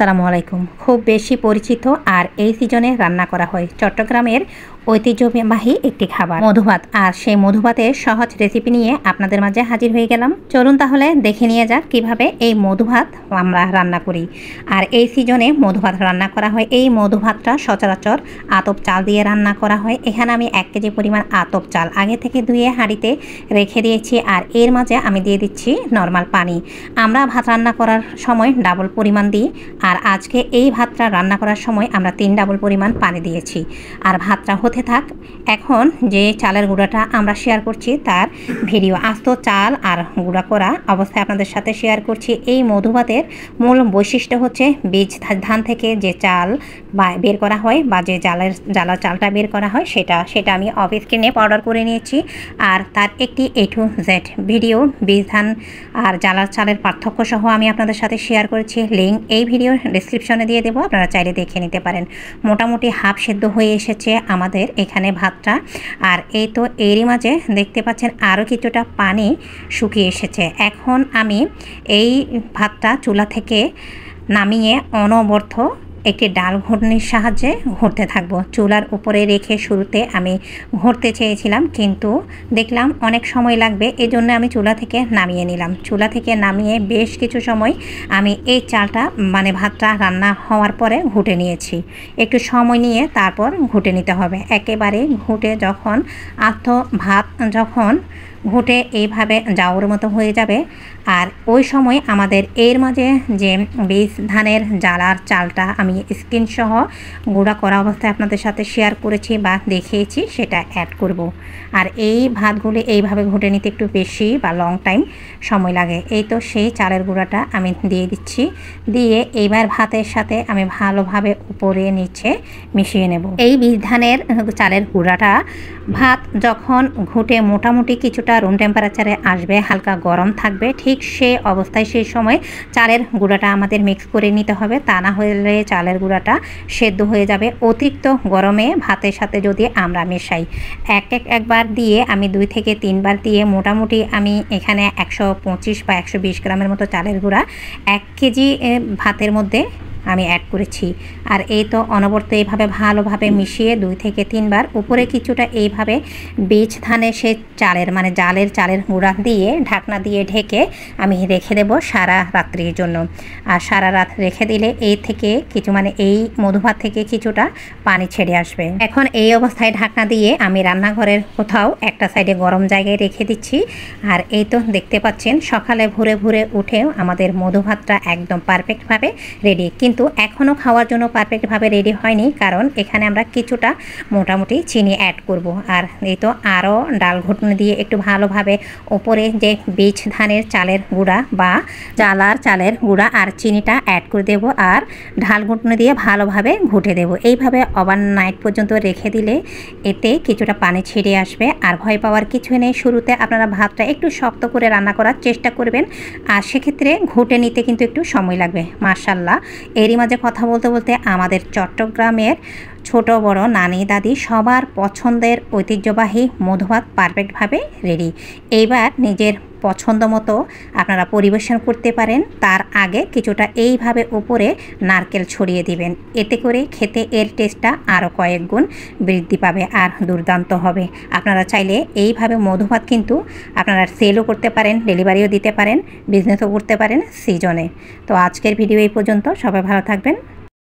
আসসালামু আলাইকুম। খুব বেশি পরিচিত আর এই সিজনে রান্না করা হয় চট্টগ্রামের ঐতিহ্যবাহী একটি খাবার মধুভাত। আর সেই মধুভাতের সহজ রেসিপি নিয়ে আপনাদের মাঝে হাজির হয়ে গেলাম। চলুন তাহলে দেখে নিয়ে যাক কিভাবে এই মধুভাত আমরা রান্না করি। আর এই সিজনে মধুভাত রান্না করা হয়। এই মধুভাতটা সচরাচর আতপ চাল দিয়ে রান্না করা হয়। এখানে আমি 1 কেজি পরিমাণ আতপ চাল আগে থেকে ধুয়ে হাঁড়িতে রেখে দিয়েছি। আর এর মাঝে আমি দিয়ে দিচ্ছি নর্মাল পানি। আমরা ভাত রান্না করার সময় ডাবল পরিমাণ দিই, আর আজকে এই ভাতটা রান্না করার সময় আমরা 3 ডাবল পরিমাণ পানি দিয়েছি। আর ভাতটা হতে থাক। এখন যে চালের গুঁড়াটা আমরা শেয়ার করছি তার ভিডিও আস্ত চাল আর গুঁড়া করা অবস্থায় আপনাদের সাথে শেয়ার করছি। এই মধুভাতের মূল বৈশিষ্ট্য হচ্ছে বীজ ধান থেকে যে চাল বের করা হয় বা যে জ্বালার চালটা বের করা হয় সেটা আমি অফ স্ক্রিনে পাউডার করে নিয়েছি। আর তার একটি A to Z ভিডিও বীজ ধান আর জ্বালার চালের পার্থক্য সহ আমি আপনাদের সাথে শেয়ার করেছি। লিঙ্ক এই ভিডিওর ডেসক্রিপশনে দিয়ে দেবো, আপনারা চাইলে দেখে নিতে পারেন। মোটামুটি হাফ সেদ্ধ হয়ে এসেছে আমাদের এখানে ভাতটা। আর এই তো এরই মাঝে দেখতে পাচ্ছেন আরও কিছুটা পানি শুকিয়ে এসেছে। এখন আমি এই ভাতটা চুলা থেকে নামিয়ে অনবরত একটি ডাল ঘুটনির সাহায্যে ঘুরতে থাকবো। চুলার উপরে রেখে শুরুতে আমি ঘুরতে চেয়েছিলাম, কিন্তু দেখলাম অনেক সময় লাগবে, এজন্য আমি চুলা থেকে নামিয়ে নিলাম। চুলা থেকে নামিয়ে বেশ কিছু সময় আমি এই চালটা ভাতটা রান্না হওয়ার পরে ঘুটে নিয়েছি। একটু সময় নিয়ে তারপর ঘুটে নিতে হবে। একেবারে ঘুটে যখন ভাত যখন ঘুটে এইভাবে জাউর মতো হয়ে যাবে, আর ওই সময় আমাদের এর মাঝে যে বীজ ধানের জ্বালার চালটা আমি স্ক্রিনসহ গুঁড়া করা অবস্থায় আপনাদের সাথে শেয়ার করেছি বা দেখিয়েছি সেটা অ্যাড করব। আর এই ভাতগুলি এইভাবে ঘুটে নিতে একটু বেশি বা লং টাইম সময় লাগে। এই তো সেই চালের গুঁড়াটা আমি দিয়ে দিচ্ছি। দিয়ে এইবার ভাতের সাথে আমি ভালোভাবে উপরে নিচে মিশিয়ে নেব। এই বীজ ধানের চালের গুঁড়াটা ভাত যখন ঘুটে মোটামুটি কিছুটা রুম টেম্পারেচারে আসবে, হালকা গরম থাকবে, ঠিক সে অবস্থায় সেই সময় চালের গুঁড়াটা আমাদের মিক্স করে নিতে হবে। তা না হলে চালের গুঁড়াটা সেদ্ধ হয়ে যাবে। অতিরিক্ত গরমে ভাতের সাথে যদি আমরা মেশাই, একবার দিয়ে আমি 2 থেকে 3 বার দিয়ে মোটামুটি আমি এখানে 125 বা 120 গ্রামের মতো চালের গুঁড়া 1 কেজি ভাতের মধ্যে আমি অ্যাড করেছি। আর এই তো অনবরত এইভাবে ভালোভাবে মিশিয়ে 2 থেকে 3 বার উপরে কিছুটা এইভাবে বীজ ধানে সে চালের জালের চালের গুঁড়া দিয়ে ঢাকনা দিয়ে ঢেকে আমি রেখে দেব সারা রাত্রির জন্য। আর সারা রাত রেখে দিলে এই থেকে কিছু এই মধুভাত থেকে কিছুটা পানি ছেড়ে আসবে। এখন এই অবস্থায় ঢাকনা দিয়ে আমি রান্নাঘরের কোথাও একটা সাইডে গরম জায়গায় রেখে দিচ্ছি। আর এই তো দেখতে পাচ্ছেন সকালে ভোরে ভোরে উঠেও আমাদের মধুভাতটা একদম পারফেক্টভাবে রেডি। কিন্তু এখনও খাওয়ার জন্য পারফেক্টভাবে রেডি হয়নি, কারণ এখানে আমরা কিছুটা মোটামুটি চিনি অ্যাড করব। আর এই তো আরও ডাল ঘুটনি দিয়ে একটু ভালোভাবে ওপরে যে বীজ ধানের চালের গুঁড়া বা জ্বালার চালের গুঁড়া আর চিনিটা অ্যাড করে দেব। আর ঢাল ঘুটনি দিয়ে ভালোভাবে ঘুটে দেব। এইভাবে ওভারনাইট পর্যন্ত রেখে দিলে এতে কিছুটা পানি ছিঁড়ে আসবে। আর ভয় পাওয়ার কিছু নেই। শুরুতে আপনারা ভাতটা একটু শক্ত করে রান্না করার চেষ্টা করবেন, আর সেক্ষেত্রে ঘুটে নিতে কিন্তু একটু সময় লাগবে। মাশাআল্লাহ, এরই মাঝে কথা বলতে বলতে আমাদের চট্টগ্রামের ছোট বড় নানি দাদি সবার পছন্দের ঐতিহ্যবাহী মধুভাত পারফেক্টভাবে রেডি। এইবার নিজের পছন্দ মতো আপনারা পরিবেশন করতে পারেন। তার আগে কিছুটা এইভাবে উপরে নারকেল ছড়িয়ে দিবেন। এতে করে খেতে এর টেস্টটা আরও কয়েক গুণ বৃদ্ধি পাবে আর দুর্দান্ত হবে। আপনারা চাইলে এইভাবে মধুভাত কিন্তু আপনারা সেলও করতে পারেন, ডেলিভারিও দিতে পারেন, বিজনেসও করতে পারেন সিজনে। তো আজকের ভিডিও এই পর্যন্ত। সবাই ভালো থাকবেন।